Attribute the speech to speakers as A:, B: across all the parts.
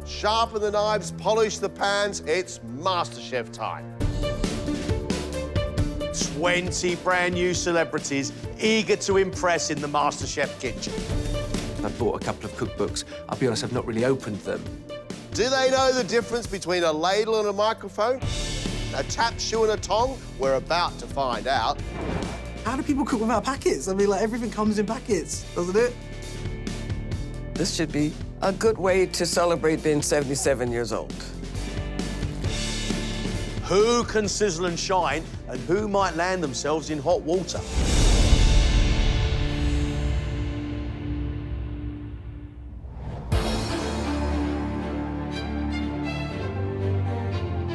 A: Sharpen the knives, polish the pans. It's MasterChef time. 20 brand new celebrities eager to impress in the MasterChef kitchen.
B: I've bought a couple of cookbooks. I'll be honest, I've not really opened them.
A: Do they know the difference between a ladle and a microphone? A tap shoe and a tong? We're about to find out.
C: How do people cook without packets? I mean, like, everything comes in packets, doesn't it?
D: This should be a good way to celebrate being 77 years old.
A: Who can sizzle and shine, and who might land themselves in hot water?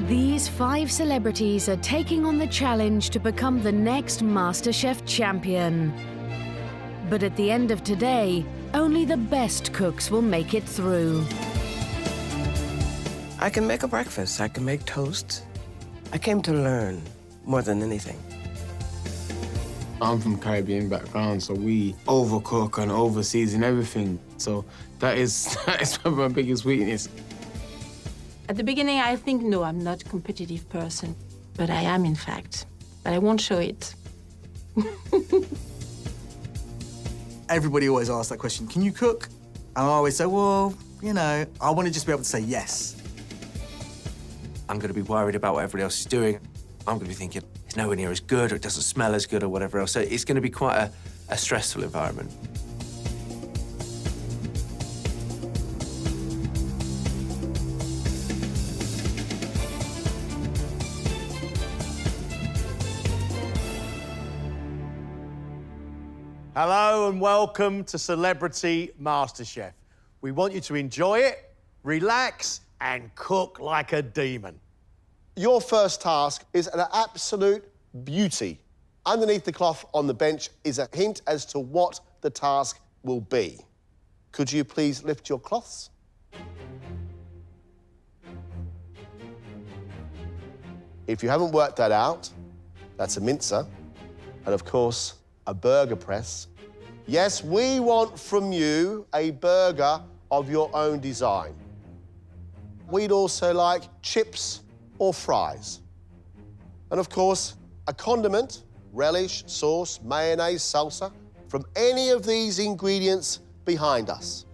E: These 5 celebrities are taking on the challenge to become the next MasterChef champion. But at the end of today, only the best cooks will make it through.
D: I can make a breakfast, I can make toast. I came to learn more than anything.
F: I'm from Caribbean background, so we overcook and overseason everything. So that is probably my biggest weakness.
G: At the beginning, I think, no, I'm not a competitive person. But I am, in fact. But I won't show it.
C: Everybody always asks that question, can you cook? And I always say, well, you know, I want to just be able to say yes.
B: I'm going to be worried about what everybody else is doing. I'm going to be thinking, it's nowhere near as good, or it doesn't smell as good, or whatever else. So it's going to be quite a stressful environment.
A: Hello and welcome to Celebrity MasterChef. We want you to enjoy it, relax, and cook like a demon. Your first task is an absolute beauty. Underneath the cloth on the bench is a hint as to what the task will be. Could you please lift your cloths? If you haven't worked that out, that's a mincer, and of course, a burger press. Yes, we want from you a burger of your own design. We'd also like chips or fries. And of course, a condiment, relish, sauce, mayonnaise, salsa, from any of these ingredients behind us.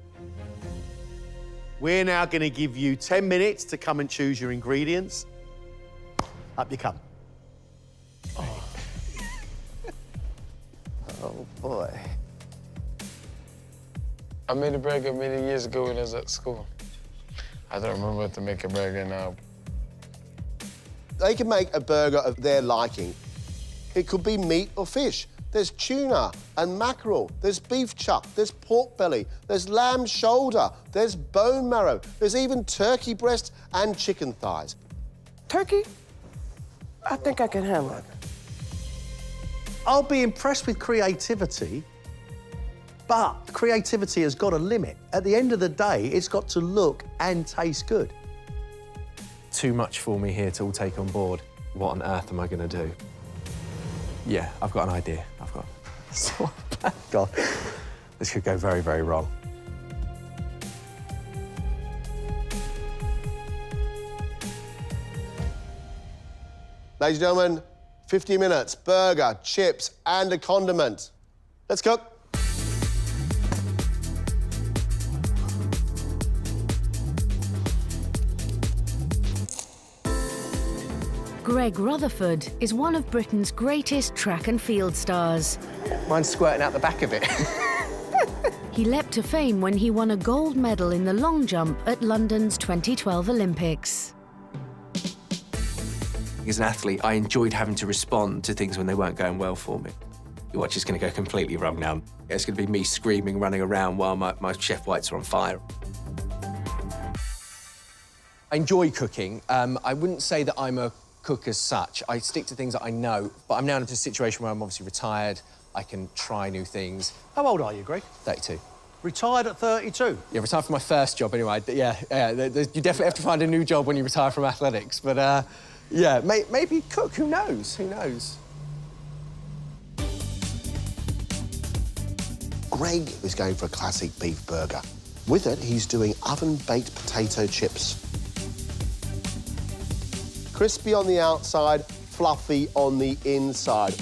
A: We're now going to give you 10 minutes to come and choose your ingredients. Up you come.
D: Oh, boy.
F: I made a burger many years ago when I was at school. I don't remember how to make a burger now.
A: They can make a burger of their liking. It could be meat or fish. There's tuna and mackerel. There's beef chuck. There's pork belly. There's lamb shoulder. There's bone marrow. There's even turkey breast and chicken thighs.
D: Turkey? I think I can handle it.
A: I'll be impressed with creativity, but creativity has got a limit. At the end of the day, it's got to look and taste good.
B: Too much for me here to all take on board. What on earth am I going to do? Yeah, I've got an idea. I've got... God, this could go very, very wrong.
A: Ladies and gentlemen, 50 minutes, burger, chips, and a condiment. Let's cook.
E: Greg Rutherford is one of Britain's greatest track and field stars.
H: Mine's squirting out the back of it.
E: He leapt to fame when he won a gold medal in the long jump at London's 2012 Olympics.
B: As an athlete, I enjoyed having to respond to things when they weren't going well for me. Your watch is going to go completely wrong now. It's going to be me screaming, running around while my chef whites are on fire.
H: I enjoy cooking. I wouldn't say that I'm a cook as such. I stick to things that I know, but I'm now in a situation where I'm obviously retired. I can try new things.
A: How old are you, Greg?
H: 32.
A: Retired at 32?
H: Yeah, retired from my first job anyway. Yeah, you definitely have to find a new job when you retire from athletics. But yeah, maybe cook, who knows? Who knows?
A: Greg is going for a classic beef burger. With it, he's doing oven-baked potato chips. Crispy on the outside, fluffy on the inside.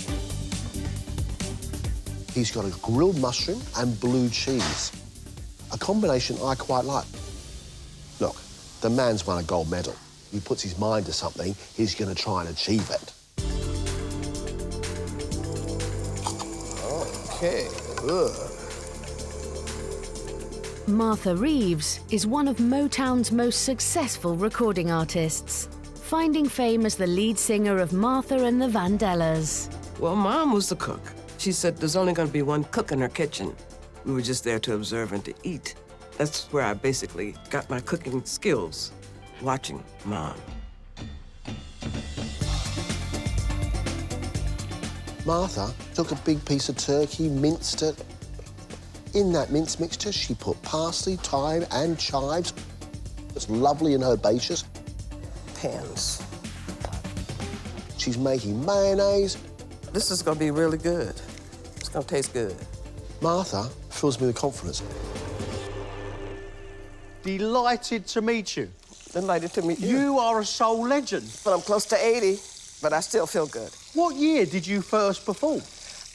A: He's got a grilled mushroom and blue cheese, a combination I quite like. Look, the man's won a gold medal. He puts his mind to something, he's going to try and achieve it. Okay, good.
E: Martha Reeves is one of Motown's most successful recording artists, finding fame as the lead singer of Martha and the Vandellas.
D: Well, Mom was the cook. She said there's only going to be one cook in her kitchen. We were just there to observe and to eat. That's where I basically got my cooking skills, watching Mom.
A: Martha took a big piece of turkey, minced it. In that mince mixture, she put parsley, thyme, and chives. It's lovely and herbaceous.
D: Pans.
A: She's making mayonnaise.
D: This is going to be really good. It's going to taste good.
A: Martha fills me with confidence.
I: Delighted to meet you.
D: Delighted to meet you.
I: You are a soul legend.
D: But I'm close to 80, but I still feel good.
I: What year did you first perform?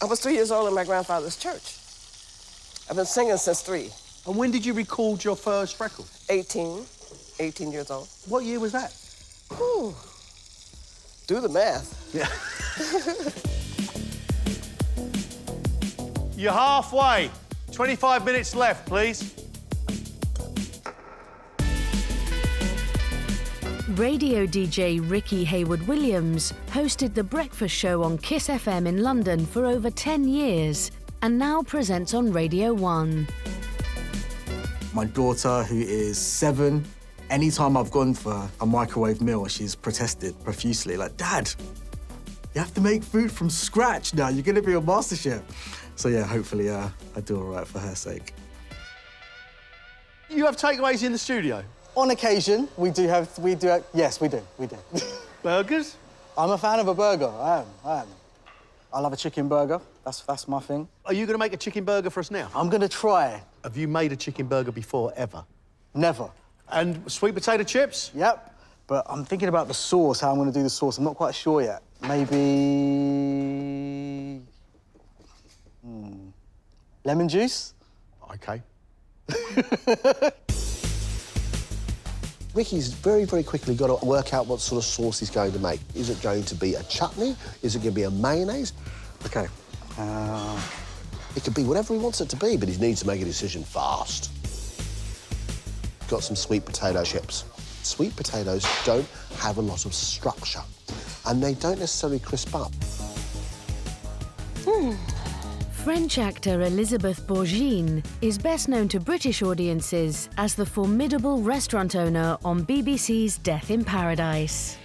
D: I was 3 years old in my grandfather's church. I've been singing since 3.
I: And when did you record your first record?
D: 18 years old.
I: What year was that?
D: Whew. Do the math.
I: Yeah. You're halfway. 25 minutes left, please.
E: Radio DJ Ricky Hayward-Williams hosted The Breakfast Show on Kiss FM in London for over 10 years and now presents on Radio 1.
C: My daughter, who is 7, anytime I've gone for a microwave meal, she's protested profusely, like, Dad, you have to make food from scratch now. You're gonna be a MasterChef. So yeah, hopefully I do all right for her sake.
I: You have takeaways in the studio?
C: On occasion, we do. Yes, we do.
I: Burgers?
C: I'm a fan of a burger. I am. I love a chicken burger. That's my thing.
I: Are you going to make a chicken burger for us now?
C: I'm gonna try.
I: Have you made a chicken burger before, ever?
C: Never.
I: And sweet potato chips?
C: Yep. But I'm thinking about the sauce, how I'm gonna do the sauce. I'm not quite sure yet. Maybe... lemon juice?
I: OK.
A: Ricky's very, very quickly got to work out what sort of sauce he's going to make. Is it going to be a chutney? Is it going to be a mayonnaise?
C: OK.
A: It could be whatever he wants it to be, but he needs to make a decision fast. Got some sweet potato chips. Sweet potatoes don't have a lot of structure, and they don't necessarily crisp up.
E: French actor Elisabeth Bourgine is best known to British audiences as the formidable restaurant owner on BBC's Death in Paradise.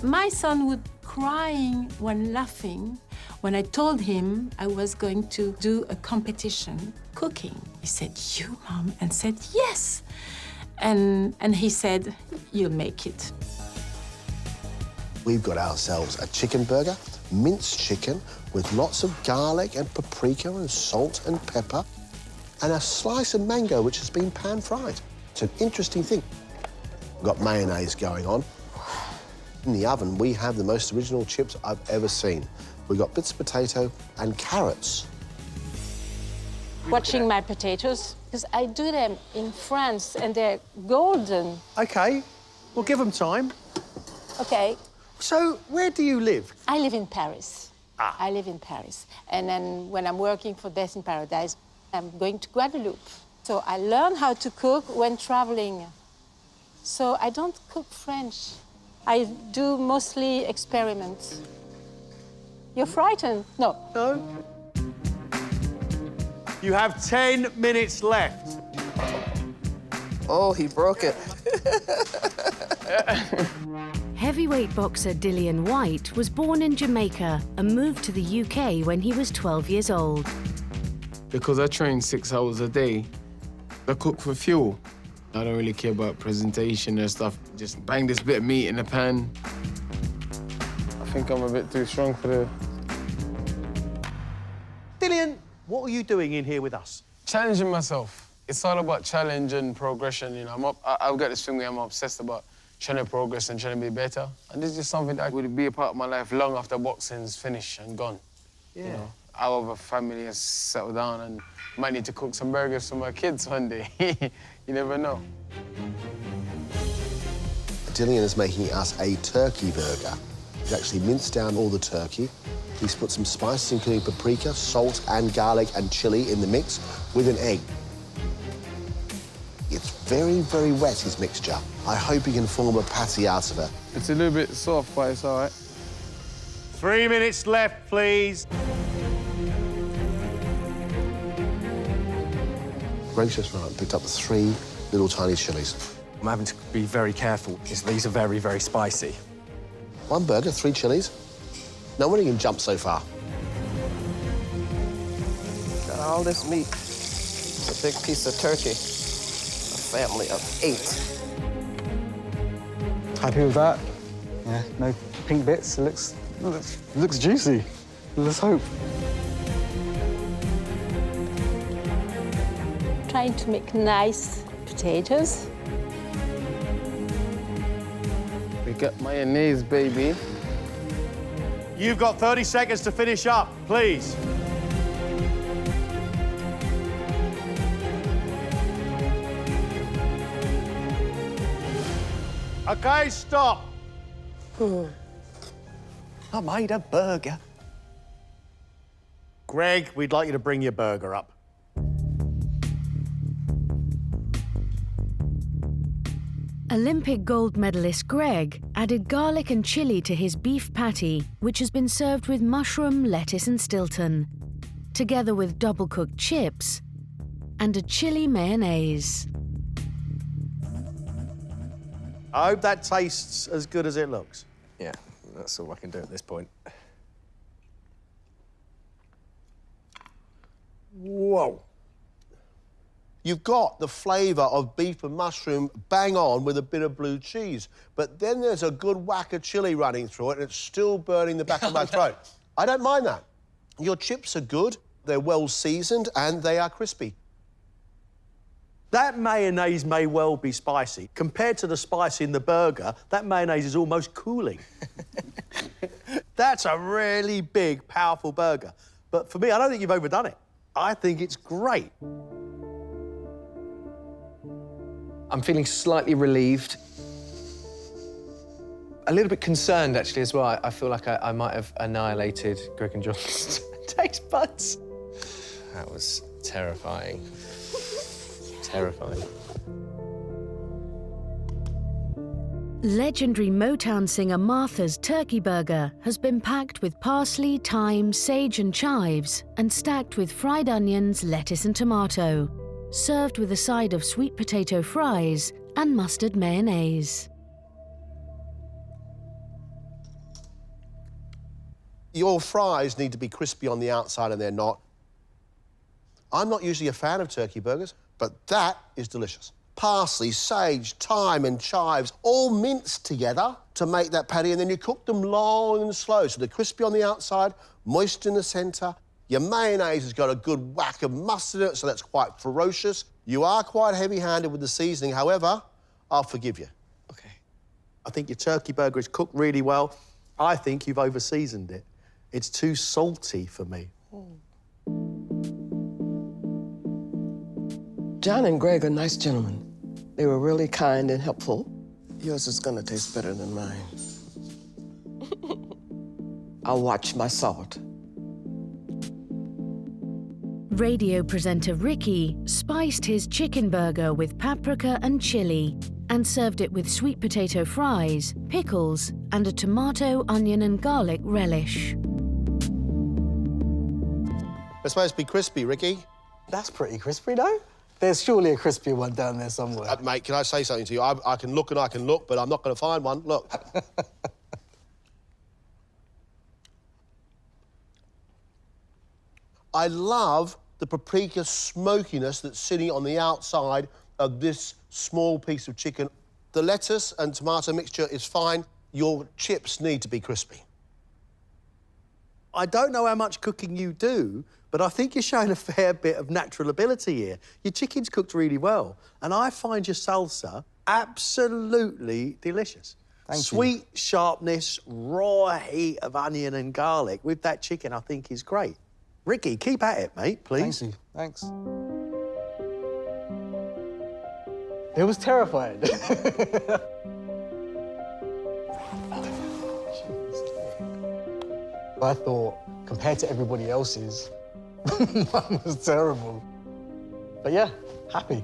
G: My son would crying when laughing when I told him I was going to do a competition cooking. He said, "You, Mom?" and said, "Yes." And he said, "You'll make it."
A: We've got ourselves a chicken burger, minced chicken with lots of garlic and paprika and salt and pepper, and a slice of mango which has been pan-fried. It's an interesting thing. We've got mayonnaise going on. In the oven, we have the most original chips I've ever seen. We've got bits of potato and carrots.
G: Watching my potatoes, because I do them in France and they're golden.
I: OK. Well, give them time.
G: Okay,
I: So, where do you live?
G: I live in Paris. I live in Paris. And then when I'm working for Death in Paradise, I'm going to Guadeloupe. So I learn how to cook when traveling. So I don't cook French. I do mostly experiments. You're frightened? No.
I: No. You have 10 minutes left.
D: Oh, he broke it.
E: Heavyweight boxer Dillian White was born in Jamaica and moved to the UK when he was 12 years old.
F: Because I train 6 hours a day, I cook for fuel. I don't really care about presentation and stuff. Just bang this bit of meat in the pan. I think I'm a bit too strong for the...
I: Dillian, what are you doing in here with us?
F: Challenging myself. It's all about challenge and progression, you know. I've got this thing where I'm obsessed about trying to progress and trying to be better. And this is something that would be a part of my life long after boxing's finished and gone. Yeah. You know, I'll have a family and settle down and might need to cook some burgers for my kids one day. You never know.
A: Dillian is making us a turkey burger. He's actually minced down all the turkey. He's put some spices, including paprika, salt and garlic and chili in the mix with an egg. It's very, very wet, his mixture. I hope he can form a patty out of it.
F: It's a little bit soft, but it's all right.
I: 3 minutes left, please.
A: Greg's just run up and picked up 3 little tiny chilies.
B: I'm having to be very careful because these are very, very spicy.
A: 1 burger, 3 chilies. No wonder you can jump so far.
D: Got all this meat. It's a big piece of turkey. A family of 8.
C: Happy with that? Yeah, no pink bits. It looks juicy. Let's hope.
G: Trying to make nice potatoes.
F: We got mayonnaise, baby.
I: You've got 30 seconds to finish up, please. OK, stop.
B: I made a burger.
I: Greg, we'd like you to bring your burger up.
E: Olympic gold medalist Greg added garlic and chili to his beef patty, which has been served with mushroom, lettuce and Stilton, together with double-cooked chips and a chili mayonnaise.
I: I hope that tastes as good as it looks.
B: Yeah, that's all I can do at this point.
A: Whoa. You've got the flavour of beef and mushroom bang on with a bit of blue cheese, but then there's a good whack of chilli running through it and it's still burning the back of my throat. I don't mind that. Your chips are good, they're well seasoned and they are crispy.
I: That mayonnaise may well be spicy. Compared to the spice in the burger, that mayonnaise is almost cooling. That's a really big, powerful burger. But for me, I don't think you've overdone it. I think it's great.
H: I'm feeling slightly relieved. A little bit concerned, actually, as well. I feel like I might have annihilated Greg and John's taste buds. That was terrifying. Terrifying.
E: Legendary Motown singer Martha's turkey burger has been packed with parsley, thyme, sage and chives and stacked with fried onions, lettuce and tomato, served with a side of sweet potato fries and mustard mayonnaise.
A: Your fries need to be crispy on the outside and they're not. I'm not usually a fan of turkey burgers, but that is delicious. Parsley, sage, thyme and chives all minced together to make that patty, and then you cook them long and slow so they're crispy on the outside, moist in the centre. Your mayonnaise has got a good whack of mustard in it, so that's quite ferocious. You are quite heavy-handed with the seasoning. However, I'll forgive you.
I: OK. I think your turkey burger is cooked really well. I think you've over-seasoned it. It's too salty for me.
D: John and Greg are nice gentlemen. They were really kind and helpful. Yours is gonna taste better than mine. I'll watch my salt.
E: Radio presenter Ricky spiced his chicken burger with paprika and chili and served it with sweet potato fries, pickles, and a tomato, onion, and garlic relish.
A: It's supposed to be crispy, Ricky.
C: That's pretty crispy, though. There's surely a crispy one down there somewhere.
A: Mate, can I say something to you? I can look and I can look, but I'm not going to find one. Look. I love the paprika smokiness that's sitting on the outside of this small piece of chicken. The lettuce and tomato mixture is fine. Your chips need to be crispy.
I: I don't know how much cooking you do, but I think you're showing a fair bit of natural ability here. Your chicken's cooked really well, and I find your salsa absolutely delicious.
J: Thank you.
I: Sweet sharpness, raw heat of onion and garlic with that chicken, I think is great. Ricky, keep at it, mate, please.
J: Thank you. Thanks.
C: It was terrifying. I thought, compared to everybody else's, mine was terrible. But yeah, happy.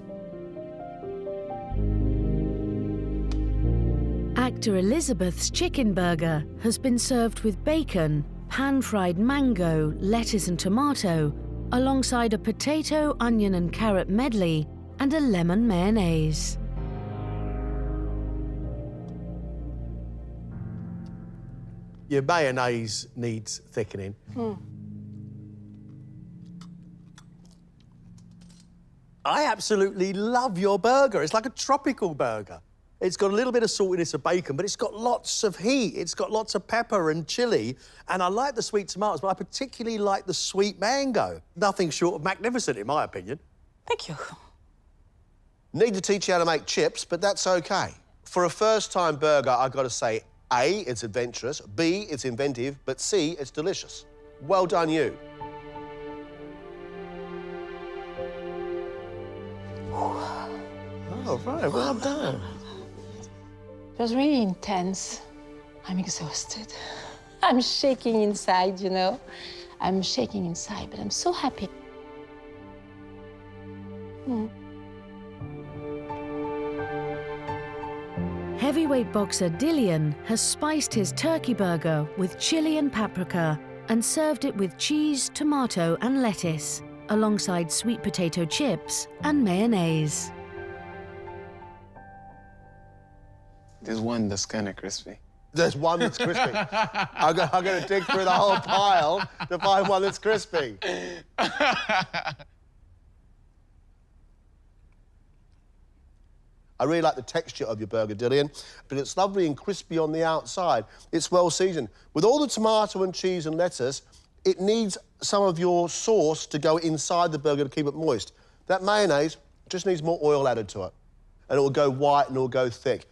E: Actor Elizabeth's chicken burger has been served with bacon, pan-fried mango, lettuce and tomato, alongside a potato, onion and carrot medley and a lemon mayonnaise.
I: Your mayonnaise needs thickening. I absolutely love your burger. It's like a tropical burger. It's got a little bit of saltiness of bacon, but it's got lots of heat. It's got lots of pepper and chilli. And I like the sweet tomatoes, but I particularly like the sweet mango. Nothing short of magnificent, in my opinion.
G: Thank you.
A: Need to teach you how to make chips, but that's OK. For a first-time burger, I've got to say, A, it's adventurous, B, it's inventive, but C, it's delicious. Well done, you.
F: Oh, right, well done.
G: It was really intense. I'm exhausted. I'm shaking inside, you know. I'm shaking inside, but I'm so happy.
E: Heavyweight boxer Dillian has spiced his turkey burger with chili and paprika and served it with cheese, tomato and lettuce, alongside sweet potato chips and mayonnaise.
F: There's one that's kind of crispy.
A: There's one that's crispy. I'm going to dig through the whole pile to find one that's crispy. I really like the texture of your burger, Dillian, but it's lovely and crispy on the outside. It's well seasoned. With all the tomato and cheese and lettuce, it needs some of your sauce to go inside the burger to keep it moist. That mayonnaise just needs more oil added to it, and it will go white and it will go thick.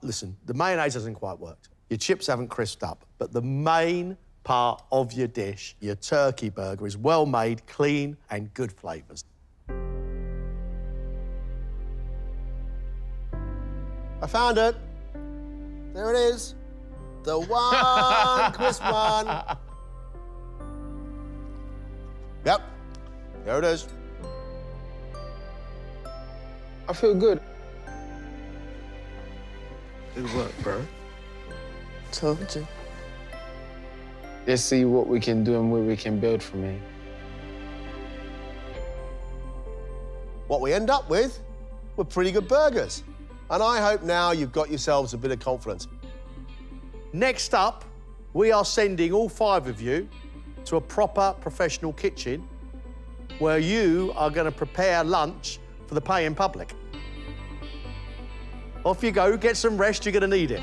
I: Listen, the mayonnaise hasn't quite worked. Your chips haven't crisped up, but the main part of your dish, your turkey burger, is well made, clean and good flavours.
A: I found it. There it is. The one crisp one. Yep, there it is.
F: I feel good.
D: Good work, bro. Told you.
F: Let's see what we can do and where we can build from here.
A: What we end up with were pretty good burgers. And I hope now you've got yourselves a bit of confidence.
I: Next up, we are sending all 5 of you to a proper professional kitchen where you are going to prepare lunch for the paying public. Off you go, get some rest, you're going to need it.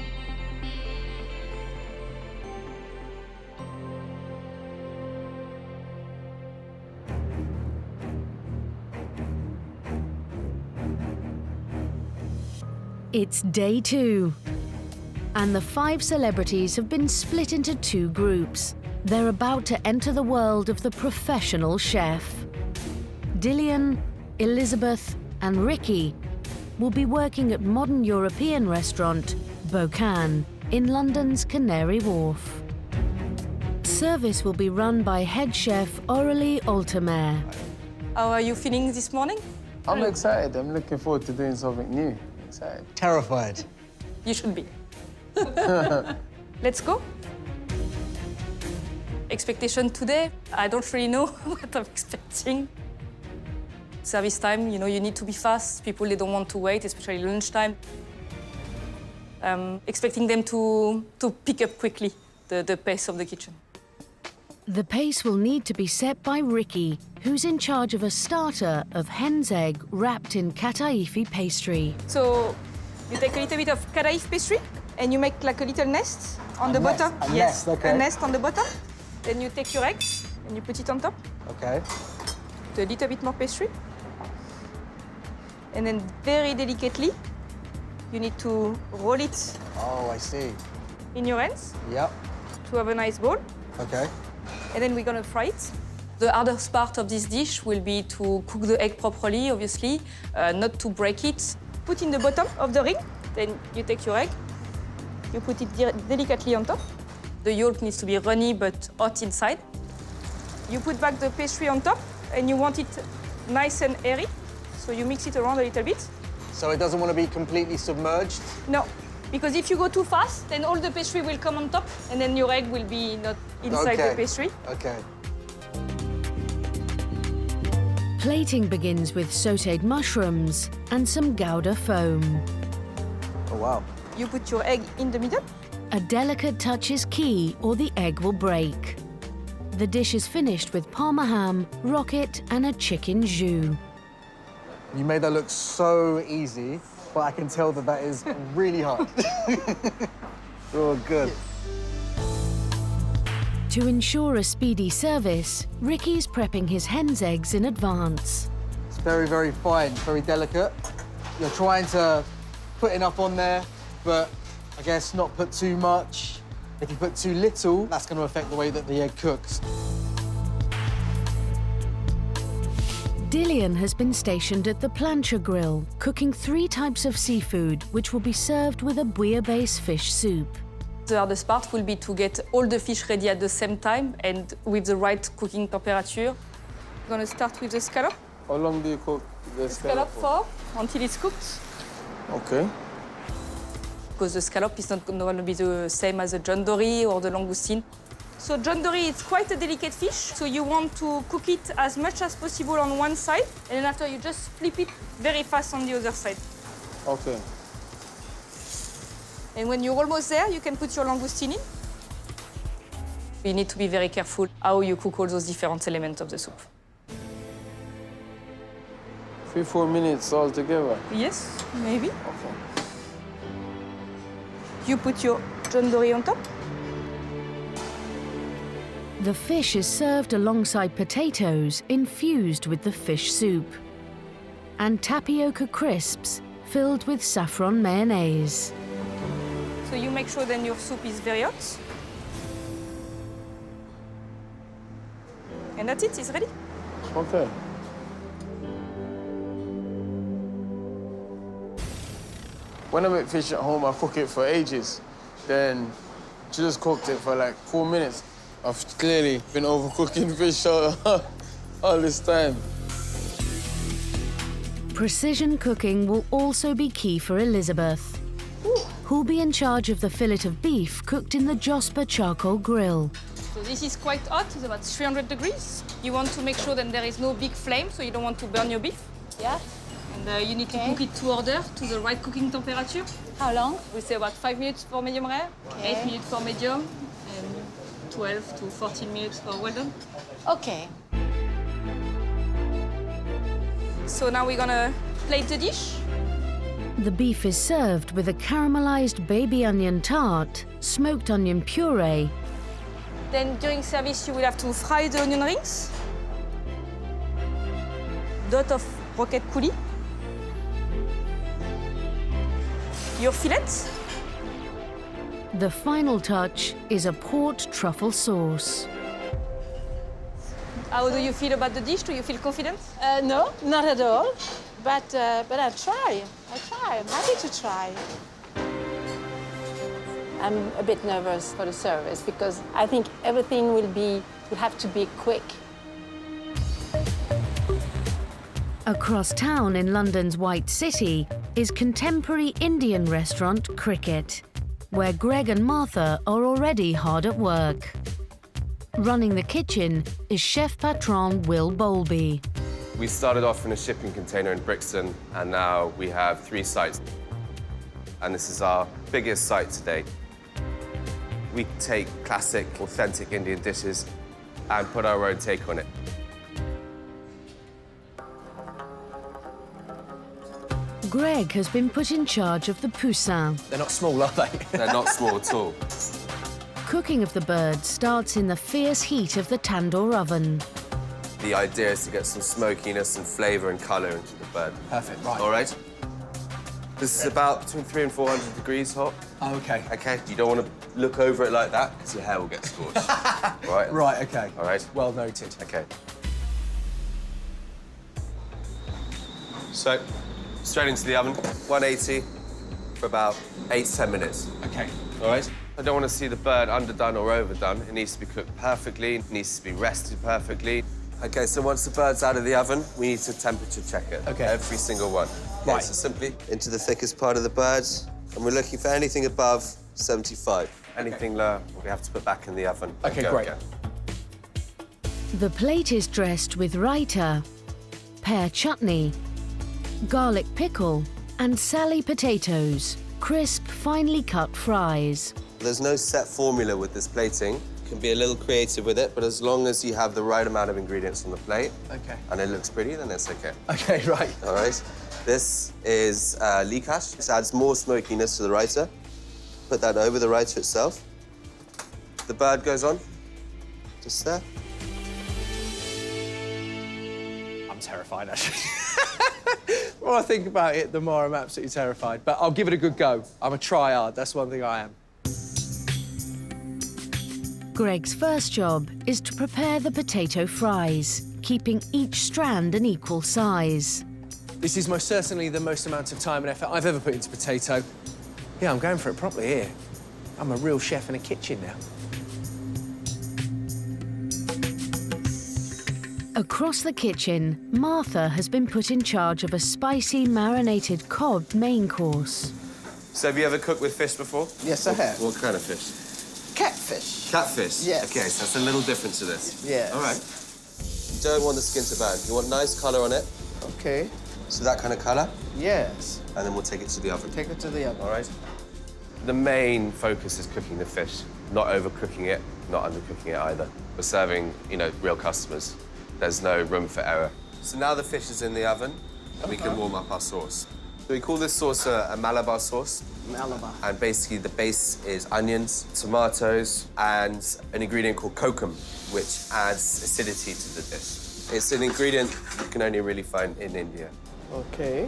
E: It's day 2, and the 5 celebrities have been split into 2 groups. They're about to enter the world of the professional chef. Dillian, Elizabeth, and Ricky will be working at modern European restaurant Bocan in London's Canary Wharf. Service will be run by head chef Aurélie Altemer.
K: How are you feeling this morning?
F: I'm excited. I'm looking forward to doing something new. Excited.
C: Terrified.
K: You should be. Let's go. Expectation today, I don't really know what I'm expecting. Service time, you know, you need to be fast. People, they don't want to wait, especially lunchtime. Expecting them to pick up quickly the pace of the kitchen.
E: The pace will need to be set by Ricky, who's in charge of a starter of hen's egg wrapped in kataifi pastry.
K: So you take a little bit of karaif pastry and you make like a little nest on the bottom.
C: Nest, okay.
K: A nest on the bottom. Then you take your eggs and you put it on top.
I: Okay.
K: Put a little bit more pastry. And then very delicately, you need to roll it
I: Oh, I see.
K: in your hands
I: Yep.
K: to have a nice ball.
I: Okay.
K: And then we're gonna fry it. The hardest part of this dish will be to cook the egg properly, obviously, not to break it. Put in the bottom of the ring, then you take your egg, you put it delicately on top. The yolk needs to be runny but hot inside. You put back the pastry on top, and you want it nice and airy, so you mix it around a little bit.
I: So it doesn't want to be completely submerged?
K: No, because if you go too fast, then all the pastry will come on top, and then your egg will be not inside the pastry.
I: Okay.
E: Plating begins with sautéed mushrooms and some Gouda foam.
I: Oh, wow.
K: You put your egg in the middle.
E: A delicate touch is key or the egg will break. The dish is finished with Parma ham, rocket and a chicken jus.
I: You made that look so easy, but I can tell that that is really hard. Oh, good.
E: To ensure a speedy service, Ricky's prepping his hen's eggs in advance.
I: It's very, very fine, very delicate. You're trying to put enough on there, but I guess not put too much. If you put too little, that's going to affect the way that the egg cooks.
E: Dillian has been stationed at the plancha grill, cooking 3 types of seafood, which will be served with a bouillabaisse fish soup.
K: The hardest part will be to get all the fish ready at the same time and with the right cooking temperature. We're gonna start with the scallop.
F: How long do you cook the
K: Scallop for until it's cooked.
F: Okay.
K: Because the scallop is not gonna be the same as the John Dory or the langoustine. So John Dory is quite a delicate fish, so you want to cook it as much as possible on one side, and then after you just flip it very fast on the other side.
F: Okay.
K: And when you're almost there, you can put your langoustine in. You need to be very careful how you cook all those different elements of the soup.
F: 3-4 minutes altogether.
K: Yes, maybe.
F: Okay.
K: You put your John Dory on top.
E: The fish is served alongside potatoes infused with the fish soup and tapioca crisps filled with saffron mayonnaise.
K: So you make sure then your soup is very hot. And that's it, it's ready.
F: Okay. When I make fish at home, I cook it for ages. Then she just cooked it for like 4 minutes. I've clearly been overcooking fish all this time.
E: Precision cooking will also be key for Elizabeth, who'll be in charge of the fillet of beef cooked in the Josper charcoal grill.
K: So this is quite hot, it's about 300 degrees. You want to make sure that there is no big flame, so you don't want to burn your beef.
G: Yeah?
K: And you need to cook it to order, to the right cooking temperature.
G: How long?
K: We say about 5 minutes for medium rare,
G: Okay.
K: 8 minutes for medium, and 12 to 14 minutes for well done.
G: Okay.
K: So now we're gonna plate the dish.
E: The beef is served with a caramelized baby onion tart, smoked onion puree,
K: Then during service, you will have to fry the onion rings. Dot of rocket coulis. Your fillets.
E: The final touch is a port truffle sauce.
K: How do you feel about the dish? Do you feel confident?
G: No, not at all. But I'll try. I'm happy to try. I'm a bit nervous for the service because I think everything will have to be quick.
E: Across town in London's White City is contemporary Indian restaurant Cricket, where Greg and Martha are already hard at work. Running the kitchen is chef patron Will Bowlby.
J: We started off in a shipping container in Brixton, and now we have 3 sites. And this is our biggest site today. We take classic, authentic Indian dishes and put our own take on it.
E: Greg has been put in charge of the poussin.
H: They're not small, are they?
J: They're not small at all.
E: cooking of the bird starts in the fierce heat of the Tandoor oven.
J: The idea is to get some smokiness and flavour and colour into the bird.
B: Perfect, right.
J: All right? This is about between 300 and 400 degrees hot.
B: Oh, OK.
J: OK? You don't want to look over it like that, because your hair will get scorched. Right?
B: Right, OK.
J: All right?
B: Well noted.
J: OK. So, straight into the oven, 180 for about 8 to 10 minutes.
B: OK.
J: All right? I don't want to see the bird underdone or overdone. It needs to be cooked perfectly. It needs to be rested perfectly. OK, so once the bird's out of the oven, we need to temperature check it.
B: OK.
J: Every single one.
B: Right.
J: Okay, so simply into the thickest part of the bird, and we're looking for anything above 75. Anything lower, we have to put back in the oven.
B: OK,
J: Go
B: great.
J: again.
E: The plate is dressed with raita, pear chutney, garlic pickle, and Sally potatoes, crisp, finely cut fries.
J: There's no set formula with this plating. You can be a little creative with it, but as long as you have the right amount of ingredients on the plate,
B: OK.
J: and it looks pretty, then it's OK.
B: OK, right.
J: All right. This is likash. This adds more smokiness to the raita. Put that over the raita itself. The bird goes on, just there.
B: I'm terrified, actually. The more I think about it, the more I'm absolutely terrified. But I'll give it a good go. I'm a tryhard. That's one thing I am.
E: Greg's first job is to prepare the potato fries, keeping each strand an equal size.
B: This is most certainly the most amount of time and effort I've ever put into potato. Yeah, I'm going for it properly here. I'm a real chef in a kitchen now.
E: Across the kitchen, Martha has been put in charge of a spicy marinated cod main course.
J: So have you ever cooked with fish before?
L: Yes, I have.
J: What kind of fish?
L: Catfish.
J: Catfish?
L: Yes.
J: OK, so that's a little different to this.
L: Yes.
J: All right. You don't want the skin to burn. You want nice colour on it.
L: Okay.
J: So that kind of colour.
L: Yes.
J: And then we'll take it to the oven.
L: Take it to the oven.
J: All right. The main focus is cooking the fish, not overcooking it, not undercooking it either. We're serving, you know, real customers. There's no room for error. So now the fish is in the oven, and we can warm up our sauce. So we call this sauce a Malabar sauce.
L: Malabar.
J: And basically the base is onions, tomatoes, and an ingredient called kokum, which adds acidity to the dish. It's an ingredient you can only really find in India.
L: Okay.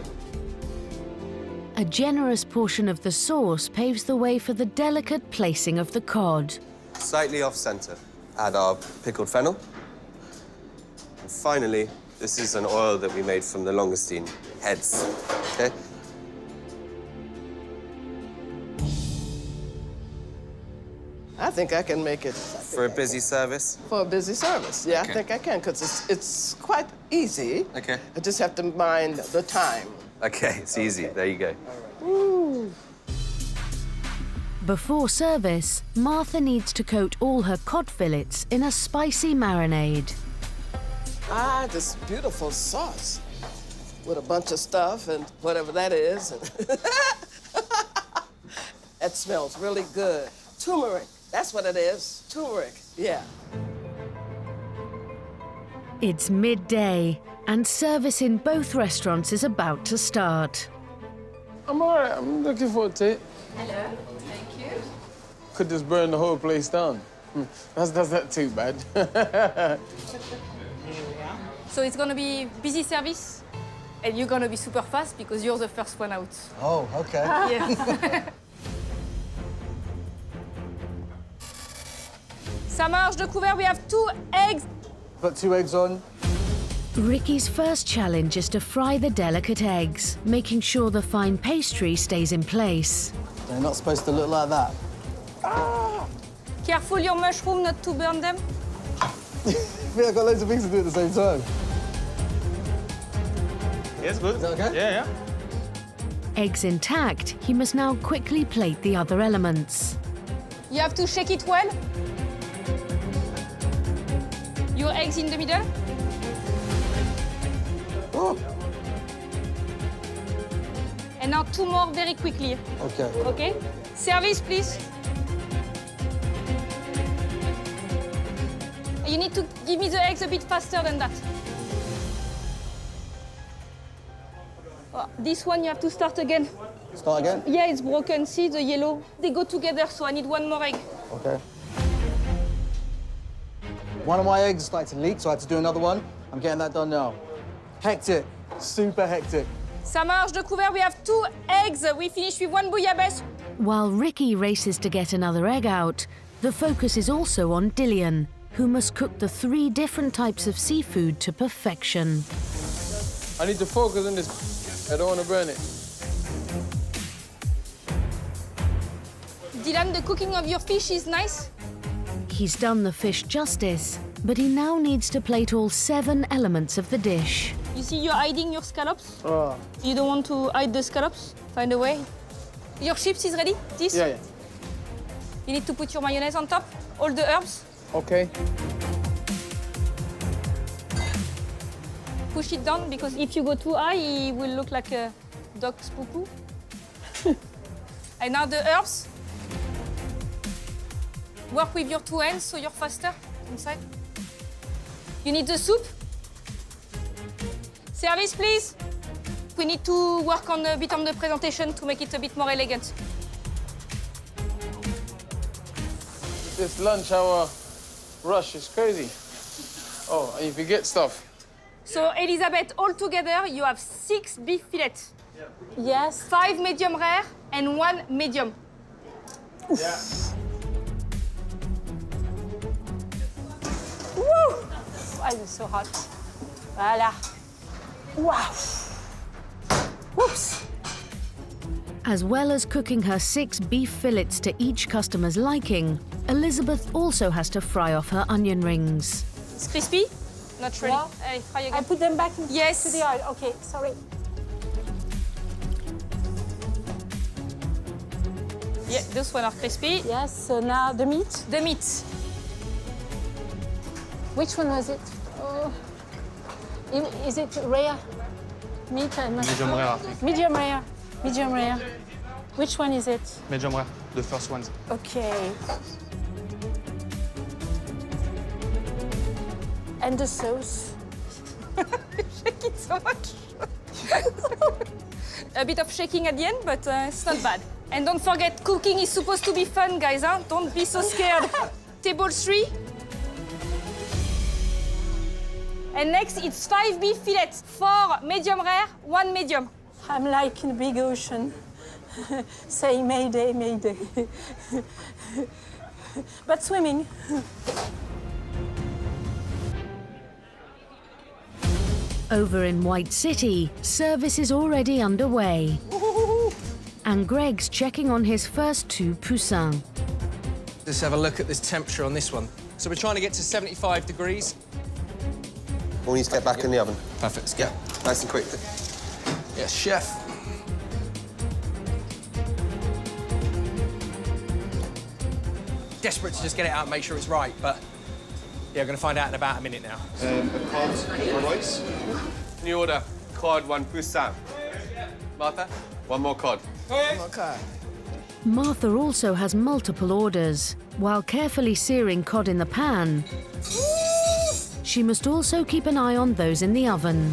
E: A generous portion of the sauce paves the way for the delicate placing of the cod.
J: Slightly off-center. Add our pickled fennel. And finally, this is an oil that we made from the langoustine heads, okay?
L: I think I can make it.
J: For a busy service?
L: For a busy service, yeah,
J: Okay.
L: I think I can, because it's quite easy.
J: Okay.
L: I just have to mind the time.
J: Okay, it's easy. There you go.
L: Ooh.
E: Before service, Martha needs to coat all her cod fillets in a spicy marinade.
L: Ah, this beautiful sauce with a bunch of stuff and whatever that is. That smells really good. Turmeric, that's what it is, turmeric, yeah.
E: It's midday, and service in both restaurants is about to start.
F: I'm all right. I'm looking forward to it.
K: Hello, thank you.
F: Could just burn the whole place down. That's not too bad.
K: So it's gonna be busy service, and you're gonna be super fast because you're the first one out.
C: Oh, OK.
K: Yeah. Ça marche de couvert. We have 2 eggs.
C: Put 2 eggs on.
E: Ricky's first challenge is to fry the delicate eggs, making sure the fine pastry stays in place.
C: They're not supposed to look like that.
K: Careful your mushroom not to burn them.
C: Yeah, I've got loads of things to do at the same time.
F: Yes, good.
C: Is that OK?
F: Yeah.
E: Eggs intact, he must now quickly plate the other elements.
K: You have to shake it well. Your eggs in the middle.
C: Oh.
K: And now 2 more very quickly.
C: OK.
K: Okay? Service, please. You need to give me the eggs a bit faster than that. Oh, this one you have to start again.
C: Start again?
K: Yeah, it's broken. See the yellow? They go together, so I need 1 more egg.
C: OK. One of my eggs started to leak, so I had to do another one. I'm getting that done now. Hectic, super hectic.
K: Ça marche de couvert. We have 2 eggs. We finish with 1 bouillabaisse.
E: While Ricky races to get another egg out, the focus is also on Dillian, who must cook the 3 different types of seafood to perfection.
F: I need to focus on this. I don't want to burn it.
K: Dylan, the cooking of your fish is nice.
E: He's done the fish justice, but he now needs to plate all 7 elements of the dish.
K: You see, you're hiding your scallops.
F: Oh.
K: You don't want to hide the scallops. Find a way. Your chips is ready? This?
F: Yeah.
K: You need to put your mayonnaise on top. All the herbs.
F: Okay.
K: Push it down, because if you go too high, it will look like a dog's poo-poo. And now the herbs. Work with your 2 hands so you're faster inside. You need the soup. Service, please. We need to work on a bit on the presentation to make it a bit more elegant.
F: This lunch hour rush is crazy. Oh, and you forget stuff.
K: So, Elizabeth, all together, you have 6 beef fillets.
G: Yes.
K: 5 medium rare and 1 medium.
F: Yeah.
G: Woo! Why is it so hot? Voila. Wow. Whoops.
E: As well as cooking her 6 beef fillets to each customer's liking, Elizabeth also has to fry off her onion rings.
K: It's crispy? Not really.
G: Yeah.
K: Hey, fry again.
G: I put them back into
K: Yes.
G: the oil. Okay, sorry.
K: Yeah, those one are crispy.
G: Yes, so now the meat.
K: The meat.
G: Which one was it? Oh. Is it rare? Meat and
M: Medium rare, I think.
G: Medium rare. Medium rare. Which one is it?
M: Medium rare, the first ones.
G: Okay. And the sauce.
K: Shake it so much. A bit of shaking at the end, but it's not bad. And don't forget, cooking is supposed to be fun, guys. Huh? Don't be so scared. Table 3. And next, it's 5 beef fillets. 4 medium rare, 1 medium.
G: I'm like in a big ocean, saying Mayday, Mayday. But swimming.
E: Over in White City, service is already underway. And Greg's checking on his first 2 poussins.
H: Let's have a look at this temperature on this one. So we're trying to get to 75 degrees.
J: All needs to get back in the oven.
H: Perfect.
J: Yeah, nice and quick.
H: Yes, chef. Desperate to just get it out and make sure it's right, but yeah, we're going to find out in about a minute now.
J: A cod for rice. New order. Cod, 1 poussin. Martha, 1 more cod.
D: Okay.
E: Martha also has multiple orders. While carefully searing cod in the pan, she must also keep an eye on those in the oven.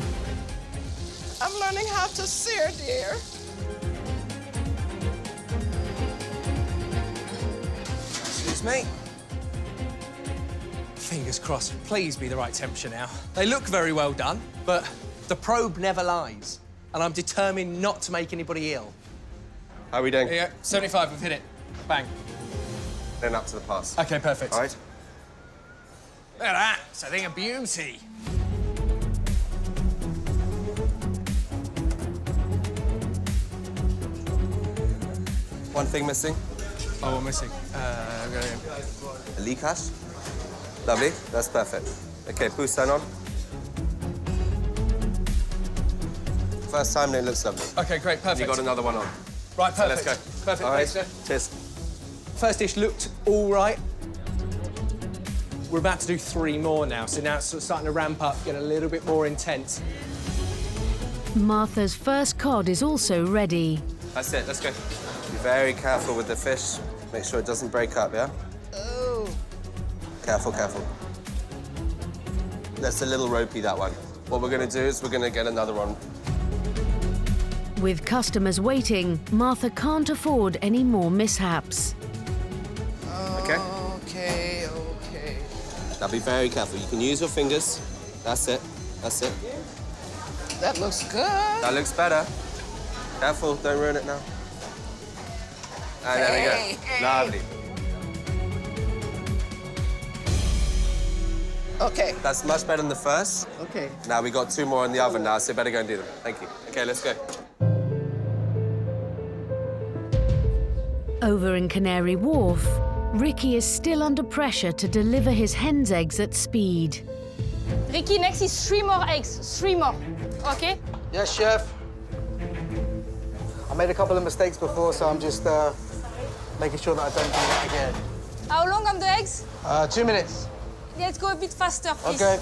L: I'm learning how to sear, dear.
H: Excuse me. Fingers crossed. Please be the right temperature now. They look very well done, but the probe never lies. And I'm determined not to make anybody ill.
J: How are we doing?
H: There you go. 75, we've hit it. Bang.
J: Then up to the pass.
H: OK, perfect.
J: All right.
H: Look at that. It's a thing of beauty.
J: One thing missing.
H: Oh, we're missing.
J: A licash. Lovely. That's perfect. OK, poussin on. First time, and it looks lovely.
H: OK, great, perfect.
J: You got another one on.
H: Right,
J: So
H: perfect.
J: let's go.
H: Perfect,
J: All right.
H: thanks, Jeff.
J: Cheers.
H: First dish looked all right. We're about to do 3 more now, so now it's sort of starting to ramp up, get a little bit more intense.
E: Martha's first cod is also ready.
J: That's it. Let's go. Be very careful with the fish. Make sure it doesn't break up, yeah?
L: Oh.
J: Careful, careful. That's a little ropey, that one. What we're going to do is we're going to get another one.
E: With customers waiting, Martha can't afford any more mishaps.
J: OK?
L: Okay.
J: Now be very careful. You can use your fingers. That's it. That's it.
L: That looks good.
J: That looks better. Careful, don't ruin it now. And there we go.
L: Hey.
J: Lovely.
L: Okay.
J: That's much better than the first.
L: Okay.
J: Now we got 2 more in the oven now, so better go and do them. Thank you. Okay, let's go.
E: Over in Canary Wharf, Ricky is still under pressure to deliver his hen's eggs at speed.
K: Ricky, next is 3 more eggs. 3 more. Okay?
C: Yes, chef. I made a couple of mistakes before, so I'm just making sure that I don't do that again.
K: How long on the eggs?
C: 2 minutes.
K: Let's go a bit faster, please.
C: Okay.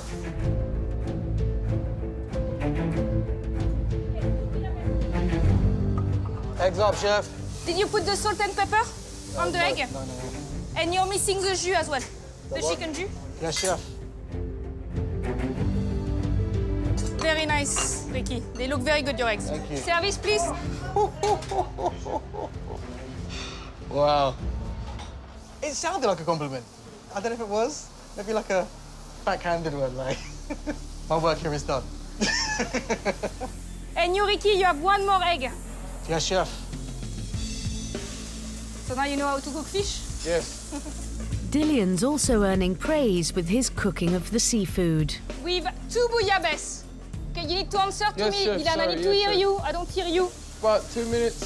C: Eggs up, chef.
K: Did you put the salt and pepper on the egg?
C: No.
K: And you're missing the jus as well. The chicken jus.
C: Yes, chef.
K: Very nice, Ricky. They look very good, your eggs.
C: Thank you.
K: Service, please.
C: Wow. It sounded like a compliment. I don't know if it was. Maybe like a backhanded one, like, my work here is done.
K: And you, Ricky, you have 1 more egg.
C: Yes, chef.
K: So now you know how to cook fish?
C: Yes.
E: Dillion's also earning praise with his cooking of the seafood.
K: With 2 bouillabaisse. Okay, you need to answer to
F: Yes,
K: me.
F: chef,
K: Dylan, I
F: sorry,
K: need to
F: yes,
K: hear
F: chef.
K: you. I don't hear you.
F: About 2 minutes.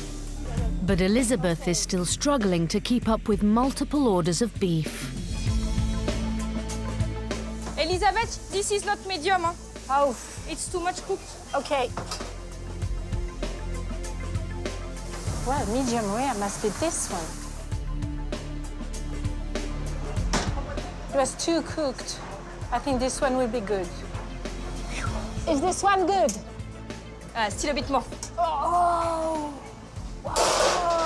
E: But Elizabeth is still struggling to keep up with multiple orders of beef.
K: Elizabeth, this is not medium. Huh?
G: Oh,
K: It's too much cooked.
G: okay. Well, medium rare must be this one. It was too cooked. I think this one will be good. Is this one good?
K: Still a bit more.
G: Oh! Wow!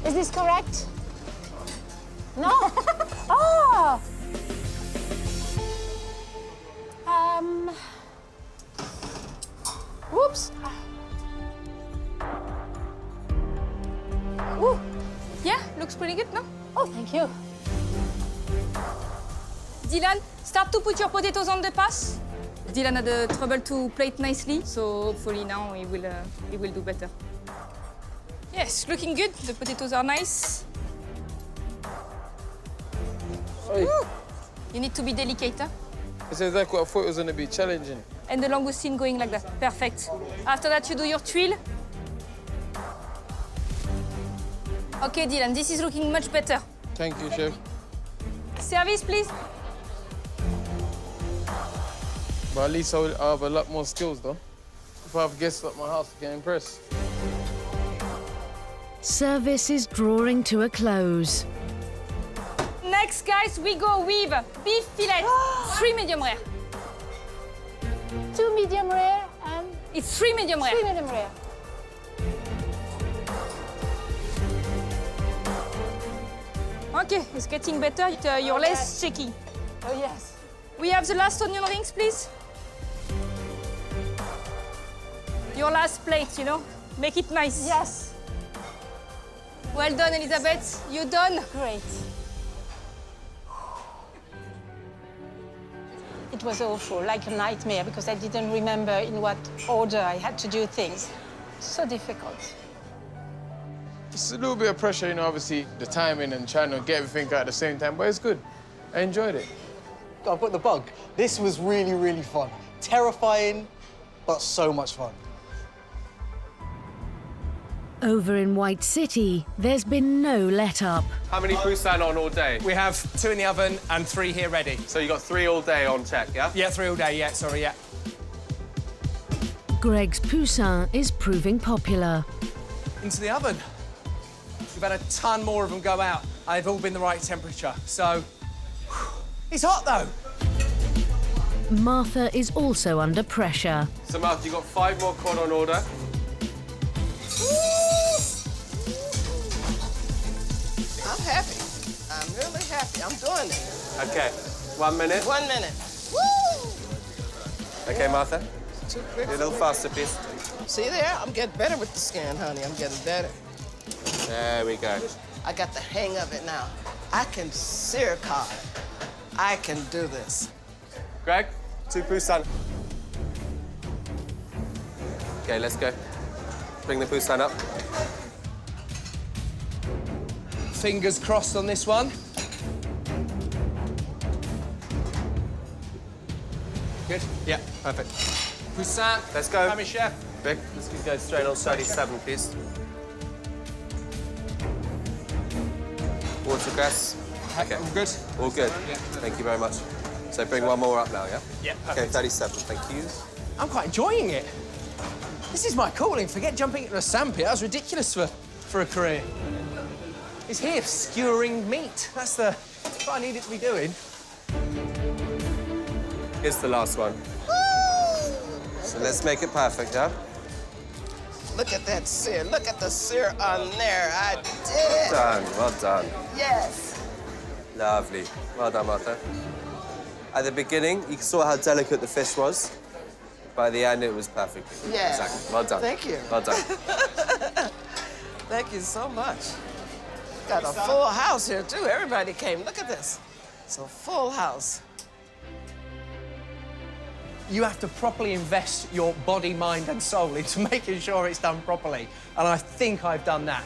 G: Is this correct? No? Oh! Whoops. Ooh.
K: Yeah, looks pretty good, no?
G: Oh, thank you.
K: Dylan, start to put your potatoes on the pass. Dylan had trouble to plate nicely, so hopefully now he will do better. Yes, looking good. The potatoes are nice.
F: Hey.
K: Ooh. You need to be delicate, huh?
F: It's exactly what I thought it was going to be challenging.
K: And the langoustine going like that. Perfect. After that, you do your tuile. Okay, Dylan, this is looking much better.
F: Thank you, chef.
K: Service, please.
F: But at least I'll have a lot more skills, though. If I have guests at my house, I get impressed.
E: Service is drawing to a close.
K: Next, guys, we go with beef fillet. 3 medium rare.
G: 2 medium rare and
K: It's 3 medium rare.
G: 3 medium rare.
K: Okay, it's getting better. You're less shaky.
G: Oh, yes.
K: We have the last onion rings, please. Your last plate, you know? Make it nice.
G: Yes.
K: Well done, Elizabeth. You done?
G: Great. It was awful, like a nightmare, because I didn't remember in what order I had to do things. So difficult.
F: It's a little bit of pressure, you know, obviously, the timing and trying to get everything out at the same time, but it's good. I enjoyed it.
C: I've got the bug. This was really, really fun. Terrifying, but so much fun.
E: Over in White City, there's been no let-up.
J: How many poussin on all day?
H: We have 2 in the oven and 3 here ready.
J: So you got 3 all day on check, yeah?
H: Yeah, 3 all day, yeah, sorry, yeah.
E: Greg's poussin is proving popular.
H: Into the oven. We've had a ton more of them go out. They've all been the right temperature, so... It's hot, though.
E: Martha is also under pressure.
J: So, Martha, you got 5 more cod on order.
L: I'm happy. I'm really happy. I'm doing it.
J: Okay, 1 minute.
L: 1 minute. Woo!
J: Okay, Martha,
L: Too
J: be
L: quick.
J: a little faster, please.
L: See there? I'm getting better with the skin, honey. I'm getting better.
J: There we go.
L: I got the hang of it now. I can sear cod. I can do this.
J: Greg, 2 poussin. Okay, let's go. Bring the poussin up.
H: Fingers crossed on this one. Good? Yeah, perfect. Poussin,
J: Let's go.
H: Come in, chef.
J: Greg, let's go straight on 37, please. Watercress. Okay.
H: All good?
J: All good.
H: Yeah.
J: Thank you very much. So bring one more up now, yeah?
H: Yeah,
J: Okay,
H: perfect.
J: 37, thank you.
H: I'm quite enjoying it. This is my calling. Forget jumping into a sandpit. That was ridiculous for a career. It's here, skewering meat. That's what I needed to be doing.
J: Here's the last one. So let's make it perfect, yeah?
L: Look at that sear. Look at the sear on there. I did it.
J: Done, well done.
L: Yes.
J: Lovely. Well done, Martha. At the beginning, you saw how delicate the fish was. By the end, it was perfect.
L: Yeah.
J: Exactly. Well done.
L: Thank you.
J: Well done.
L: Thank you so much. Got a full house here, too. Everybody came. Look at this. It's a full house.
H: You have to properly invest your body, mind, and soul into making sure it's done properly. And I think I've done that.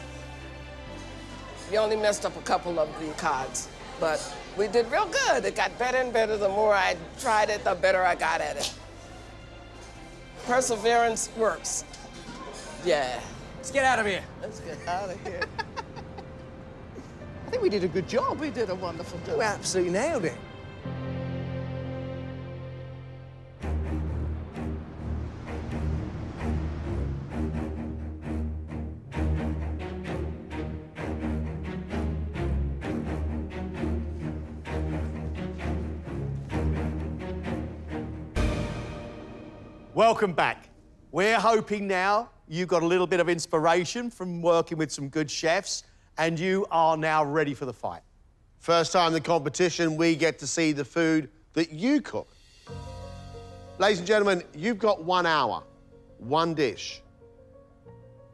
L: You only messed up a couple of the cods, but we did real good. It got better and better. The more I tried it, the better I got at it. Perseverance works. Yeah.
H: Let's get out of here.
L: Let's get out of here.
I: I think we did a good job.
L: We did a wonderful job.
H: We absolutely nailed it.
I: Welcome back. We're hoping now you got a little bit of inspiration from working with some good chefs, and you are now ready for the fight.
A: First time in the competition, we get to see the food that you cook. Ladies and gentlemen, you've got 1 hour, one dish.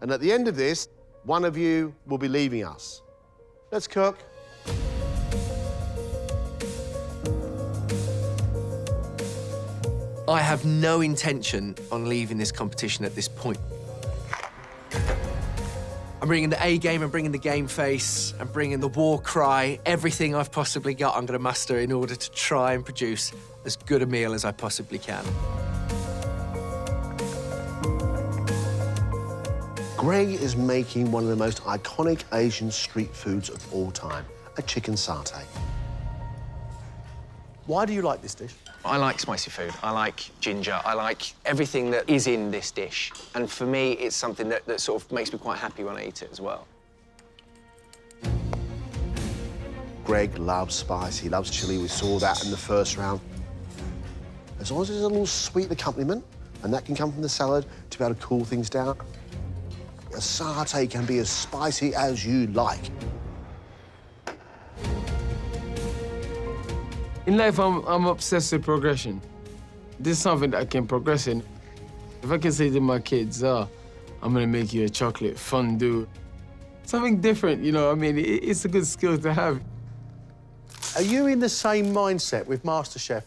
A: And at the end of this, one of you will be leaving us. Let's cook.
H: I have no intention on leaving this competition at this point. I'm bringing the A game, I'm bringing the game face, I'm bringing the war cry, everything I've possibly got I'm going to master in order to try and produce as good a meal as I possibly can.
A: Greg is making one of the most iconic Asian street foods of all time, a chicken satay.
I: Why do you like this dish?
B: I like spicy food. I like ginger. I like everything that is in this dish. And for me, it's something that sort of makes me quite happy when I eat it as well.
A: Greg loves spice, he loves chili. We saw that in the first round. As long as there's a little sweet accompaniment, and that can come from the salad to be able to cool things down, a satay can be as spicy as you like.
F: In life, I'm obsessed with progression. This is something that I can progress in. If I can say to my kids, I'm gonna make you a chocolate fondue, something different, you know, I mean, it's a good skill to have.
I: Are you in the same mindset with MasterChef